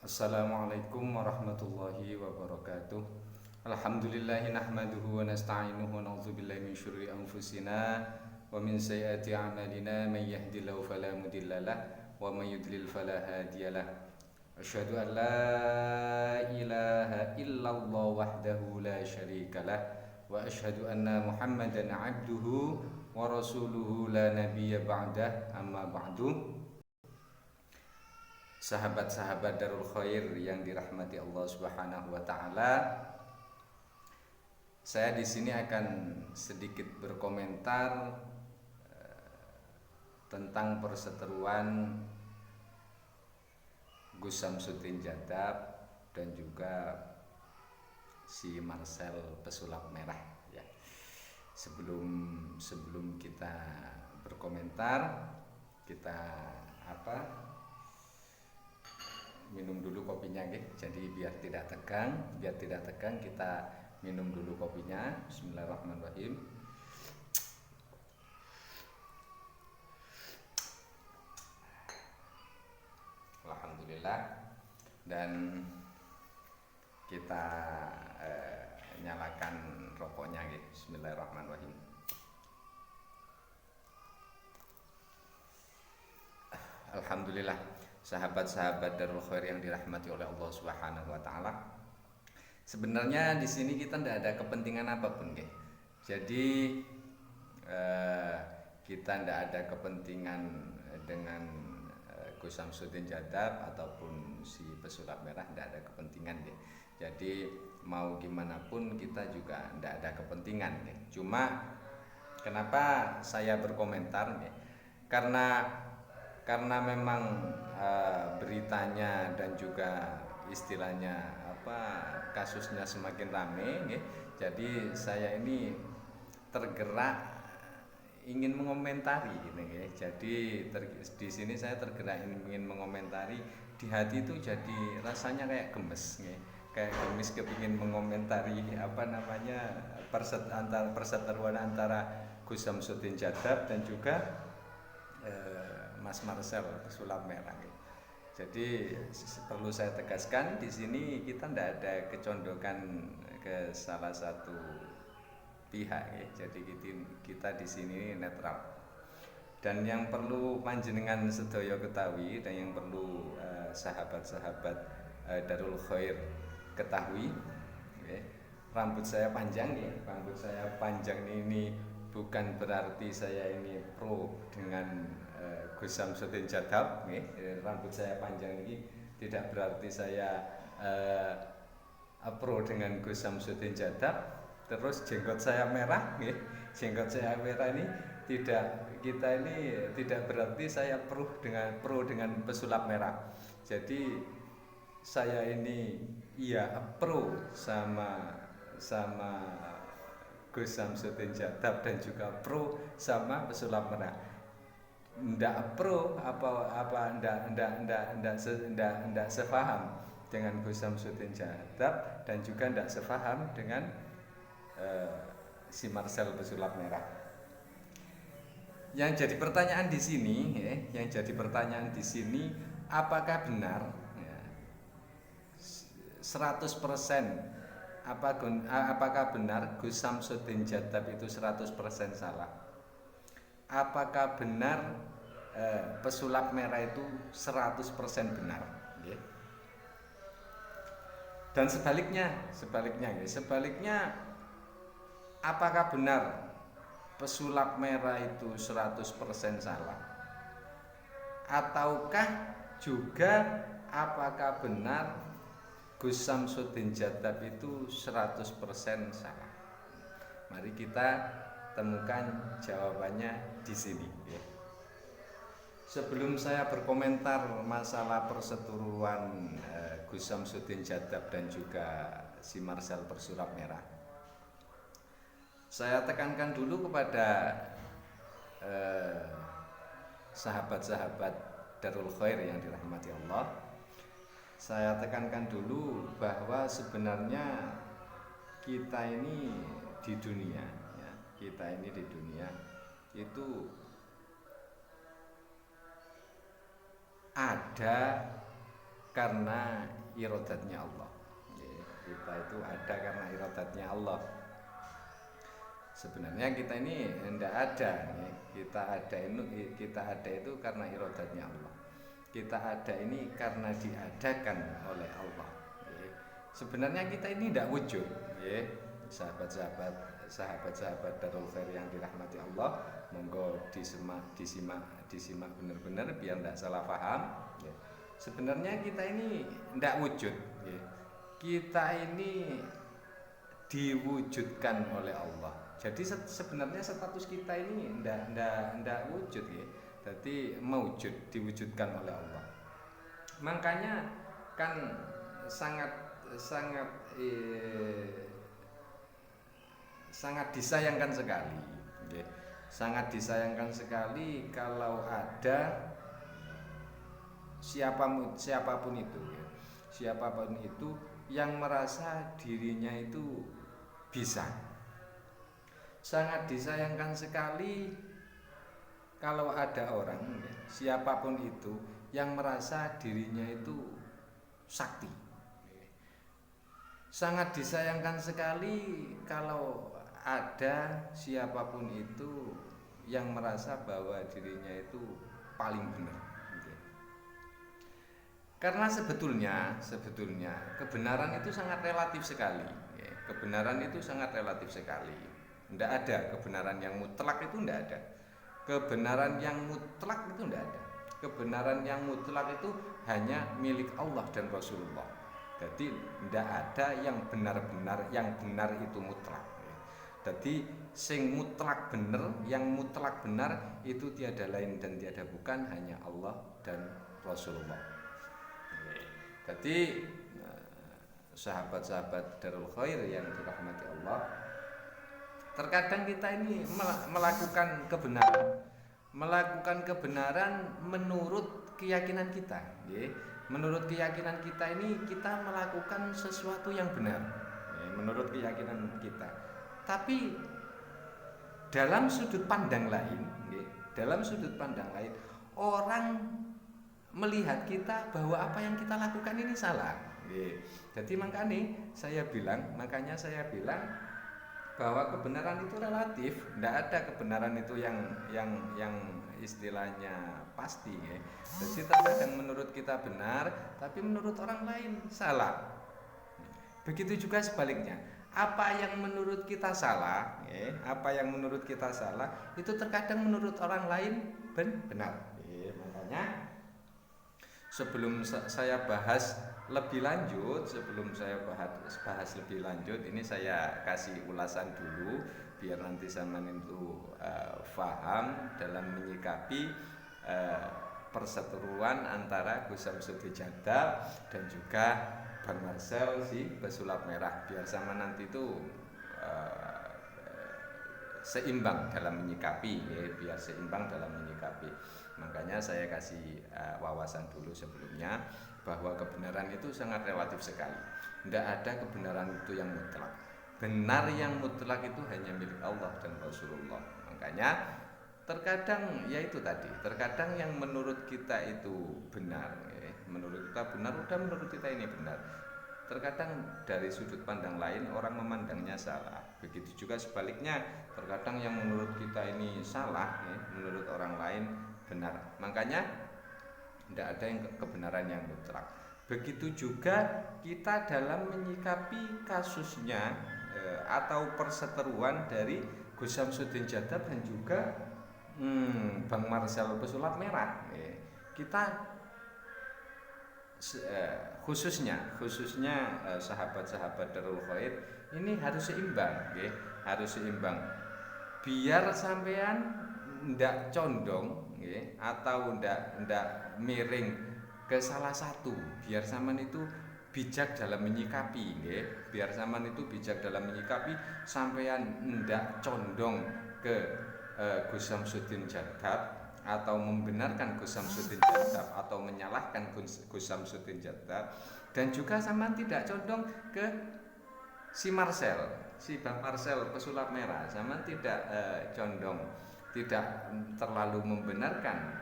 Assalamualaikum warahmatullahi wabarakatuh. Alhamdulillahi nahmaduhu wa nasta'inuhu wa na'udzubillahi min syururi anfusina wa min sayyiati a'malina man yahdihillahu fala mudhillalah wa man yudlil fala hadiyalah. Asyhadu an la ilaha illallah wahdahu la syarikalah wa asyhadu anna Muhammadan 'abduhu wa rasuluhu la nabiyya ba'dah, amma ba'du. Sahabat-sahabat Darul Khair yang dirahmati Allah Subhanahu wa taala, saya di sini akan sedikit berkomentar tentang perseteruan Gus Samsudin Jadab dan juga si Marcel Pesulap Merah ya. Sebelum kita berkomentar, kita minum dulu kopinya nggih. Jadi biar tidak tegang kita minum dulu kopinya. Bismillahirrahmanirrahim. Alhamdulillah. Dan kita nyalakan rokoknya nggih. Bismillahirrahmanirrahim. Alhamdulillah. Sahabat-sahabat Darul Khair yang dirahmati oleh Allah Subhanahu wa taala. Sebenarnya di sini kita tidak ada kepentingan apapun, nggih. Jadi kita tidak ada kepentingan dengan Gus Samsudin Jadab ataupun si Pesulap Merah, tidak ada kepentingan, nggih. Jadi mau gimana pun kita juga tidak ada kepentingan, nggih. Cuma kenapa saya berkomentar, nggih? Karena memang beritanya dan juga istilahnya kasusnya semakin rame, nggih. Jadi saya ini tergerak ingin mengomentari gitu, nggih. Jadi di sini saya tergerak ingin mengomentari, di hati itu jadi rasanya kayak gemes, nggih. Kayak gemes kepingin mengomentari perseteruan antara Gus Samsudin Jadab dan juga Mas Marcel Pesulap Merah. Jadi perlu saya tegaskan di sini kita tidak ada kecondongan ke salah satu pihak, ya. Jadi kita di sini netral. Dan yang perlu panjenengan sedaya ketahui dan yang perlu sahabat-sahabat Darul Khair ketahui, ya. Rambut saya panjang, ya. Rambut saya panjang ini bukan berarti saya ini pro dengan Gus Samsudin Jadab, rambut saya panjang ini tidak berarti saya pro dengan Gus Samsudin Jadab. Terus jenggot saya merah, jenggot saya merah ini kita ini tidak berarti saya pro dengan Pesulap Merah. Jadi saya ini pro sama Gus Samsudin Jadab dan juga pro sama Pesulap Merah. Ndak pro ndak sefaham dengan Gus Samsudin Jadab dan juga ndak sefaham dengan si Marcel Pesulap Merah. Yang jadi pertanyaan di sini, apakah benar 100% apakah benar Gus Samsudin Jadab itu 100% salah? Apakah benar Pesulap Merah itu 100% benar, ya? Dan sebaliknya, apakah benar Pesulap Merah itu 100% salah? Ataukah juga apakah benar Gus Samsudin Jadab itu 100% salah? Mari kita temukan jawabannya di sini, ya. Sebelum saya berkomentar masalah perseteruan Gus Samsudin Jadab dan juga si Marcel Pesulap Merah, saya tekankan dulu kepada sahabat-sahabat Darul Khair yang dirahmati Allah. Saya tekankan dulu bahwa sebenarnya kita ini di dunia, ya, itu ada karena iradatnya Allah. Kita itu ada karena iradatnya Allah. Sebenarnya kita ini tidak ada, kita ada itu karena iradatnya Allah. Kita ada ini karena diadakan oleh Allah. Sebenarnya kita ini tidak wujud, sahabat-sahabat Darul Khair yang dirahmati Allah, monggo disimak benar-benar biar tidak salah paham. Sebenarnya kita ini tidak wujud, kita ini diwujudkan oleh Allah. Jadi sebenarnya status kita ini tidak wujud, jadi mewujud, diwujudkan oleh Allah. Makanya kan sangat disayangkan sekali, sangat disayangkan sekali kalau ada siapapun itu yang merasa dirinya itu bisa. Sangat disayangkan sekali kalau ada orang, siapapun itu, yang merasa dirinya itu sakti. Sangat disayangkan sekali kalau ada siapapun itu yang merasa bahwa dirinya itu paling benar. Karena sebetulnya kebenaran itu sangat relatif sekali. Kebenaran itu sangat relatif sekali. Tidak ada kebenaran yang mutlak, itu tidak ada. Kebenaran yang mutlak itu tidak ada. Kebenaran yang mutlak itu hanya milik Allah dan Rasulullah. Jadi tidak ada yang benar-benar, yang benar itu mutlak. Jadi sing mutlak benar, yang mutlak benar itu tiada lain dan tiada bukan, hanya Allah dan Rasulullah. Jadi sahabat-sahabat Darul Khair yang dirahmati Allah, terkadang kita ini melakukan kebenaran menurut keyakinan kita. Menurut keyakinan kita ini kita melakukan sesuatu yang benar, menurut keyakinan kita. Tapi dalam sudut pandang lain, orang melihat kita bahwa apa yang kita lakukan ini salah. Jadi makanya saya bilang bahwa kebenaran itu relatif. Tidak ada kebenaran itu yang istilahnya pasti. Jadi terkadang menurut kita benar, tapi menurut orang lain salah. Begitu juga sebaliknya. Apa yang menurut kita salah, itu terkadang menurut orang lain benar. Makanya sebelum saya bahas lebih lanjut, ini saya kasih ulasan dulu biar nanti sampean itu paham dalam menyikapi perseteruan antara Gus Samsudin Jadab dan juga Bang Marcel si pesulap merah, biar sama nanti itu seimbang dalam menyikapi, Makanya saya kasih wawasan dulu sebelumnya bahwa kebenaran itu sangat relatif sekali. Tidak ada kebenaran itu yang mutlak. Benar yang mutlak itu hanya milik Allah dan Rasulullah. Makanya terkadang terkadang yang menurut kita itu benar, menurut kita ini benar. Terkadang dari sudut pandang lain orang memandangnya salah. Begitu juga sebaliknya, terkadang yang menurut kita ini salah, menurut orang lain benar. Makanya tidak ada yang kebenaran yang mutlak. Begitu juga kita dalam menyikapi kasusnya atau perseteruan dari Gus Samsudin Jadab dan juga Bang Marcel pesulap merah. Kita khususnya sahabat-sahabat Darul Khair ini harus seimbang, biar sampean ndak condong atau ndak miring ke salah satu, biar sampean itu bijak dalam menyikapi, sampean ndak condong ke Gus Samsudin Jadab atau membenarkan Gus Samsudin Jadab atau menyalahkan Gus Samsudin Jadab, dan juga sampean tidak condong ke si Bang Marcel pesulap merah, sampean tidak condong tidak terlalu membenarkan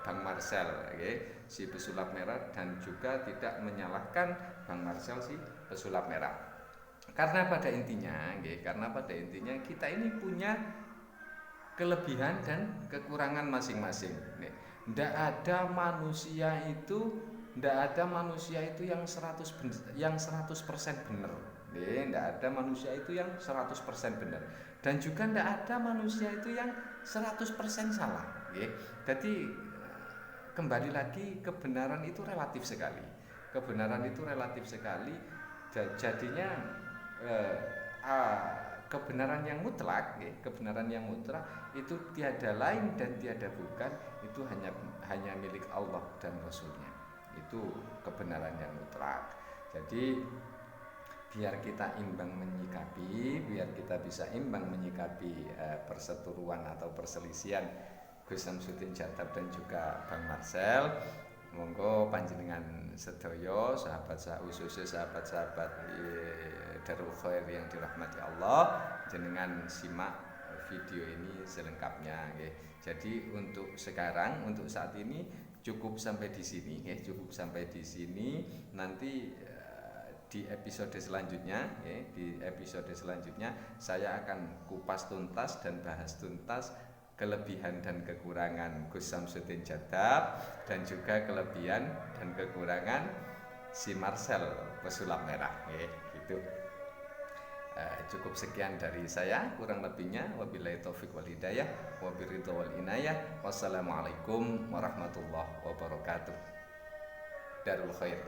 Bang Marcel, okay, si pesulap merah, dan juga tidak menyalahkan Bang Marcel si pesulap merah. Karena pada intinya kita ini punya kelebihan dan kekurangan masing-masing. Tidak ada manusia itu yang 100% benar. Tidak ada manusia itu yang 100% benar. Dan juga tidak ada manusia itu yang 100% salah. Jadi kembali lagi, kebenaran itu relatif sekali. Jadinya kebenaran yang mutlak itu tiada lain dan tiada bukan, itu hanya milik Allah dan Rasulnya. Itu kebenaran yang mutlak. Jadi biar kita bisa imbang menyikapi perseteruan atau perselisihan Gus Samsudin Jattab dan juga Bang Marcel, monggo panjenengan sedaya khususnya sahabat-sahabat Darul Khair yang dirahmati Allah, jenengan simak video ini selengkapnya. Jadi untuk saat ini cukup sampai di sini. Nanti di episode selanjutnya saya akan kupas tuntas dan bahas tuntas kelebihan dan kekurangan Gus Samsudin Jattab dan juga kelebihan dan kekurangan si Marcel pesulap merah, gitu. Cukup sekian dari saya, kurang lebihnya wabillahi taufik wal hidayah, wabiridho wal inayah. Wassalamualaikum warahmatullahi wabarakatuh. Darul Khair.